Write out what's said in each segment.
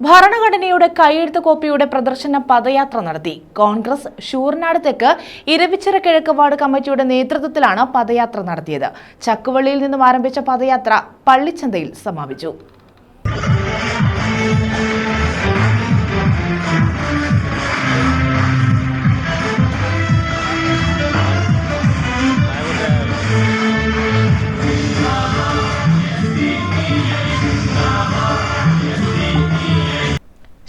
ഭരണഘടനയുടെ കൈയെഴുത്ത് കോപ്പിയുടെ പ്രദർശന പദയാത്ര നടത്തി. കോൺഗ്രസ് ശൂരനാട് തെക്ക് ഇരവിച്ചിറ കിഴക്ക് വാർഡ് കമ്മിറ്റിയുടെ നേതൃത്വത്തിലാണ് പദയാത്ര നടത്തിയത്. ചക്കുവള്ളിയിൽ നിന്നും ആരംഭിച്ച പദയാത്ര പള്ളിച്ചന്തയിൽ സമാപിച്ചു.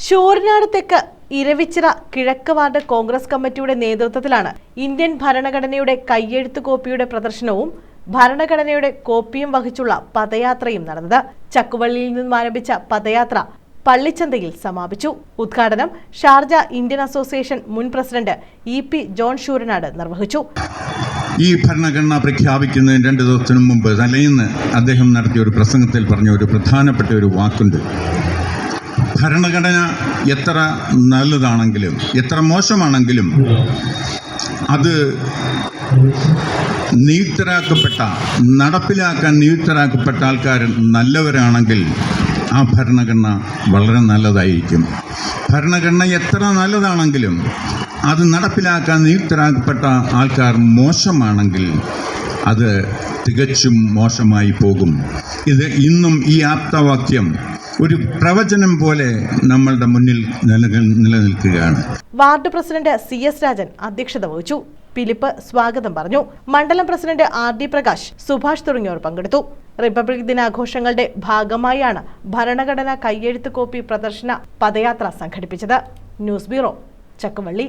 ശൂരനാട് തെക്ക് ഇരവിച്ചിറ കിഴക്ക് വാർഡ് കോൺഗ്രസ് കമ്മിറ്റിയുടെ നേതൃത്വത്തിലാണ് ഇന്ത്യൻ ഭരണഘടനയുടെ കൈയെഴുത്ത് കോപ്പിയുടെ പ്രദർശനവും ഭരണഘടനയുടെ കോപ്പിയും വഹിച്ചുള്ള പദയാത്രയും നടന്നത്. ചക്കുവള്ളിയിൽ നിന്നും ആരംഭിച്ച പദയാത്ര പള്ളിച്ചന്തയിൽ സമാപിച്ചു. ഉദ്ഘാടനം ഷാർജ ഇന്ത്യൻ അസോസിയേഷൻ മുൻ പ്രസിഡന്റ് EP ജോൺ ശൂരനാട് നിർവഹിച്ചു. ഈ ഭരണഘടന പ്രഖ്യാപിക്കുന്നതിന് 2 ദിവസത്തിനു മുമ്പ് തലേന്ന് അദ്ദേഹം നടത്തിയ ഒരു പ്രസംഗത്തിൽ പറഞ്ഞ ഒരു പ്രധാനപ്പെട്ട ഒരു വാക്കുണ്ട്. ഭരണഘടന എത്ര നല്ലതാണെങ്കിലും എത്ര മോശമാണെങ്കിലും അത് നടപ്പിലാക്കാൻ നിയുക്തരാക്കപ്പെട്ട ആൾക്കാർ നല്ലവരാണെങ്കിൽ ആ ഭരണഘടന വളരെ നല്ലതായിരിക്കും. ഭരണഘടന എത്ര നല്ലതാണെങ്കിലും അത് നടപ്പിലാക്കാൻ നിയുക്തരാക്കപ്പെട്ട ആൾക്കാർ മോശമാണെങ്കിൽ അത് തികച്ചും മോശമായി പോകും. ഇത് ഇന്നും ഈ ആപ്തവാക്യം ഒരു പ്രവചനം പോലെ നമ്മളുടെ മുന്നിൽ നിലനിൽക്കുകയാണ്. വാർഡ് പ്രസിഡന്റ് CS രാജൻ അധ്യക്ഷത വഹിച്ചു. ഫിലിപ്പ് സ്വാഗതം പറഞ്ഞു. മണ്ഡലം പ്രസിഡന്റ് RD പ്രകാശ്, സുഭാഷ് തുടങ്ങിയവർ പങ്കെടുത്തു. റിപ്പബ്ലിക് ദിനാഘോഷങ്ങളുടെ ഭാഗമായാണ് ഭരണഘടന കൈയെഴുത്ത് കോപ്പി പ്രദർശന പദയാത്ര സംഘടിപ്പിച്ചത്. News bureau, Chakkuvalli.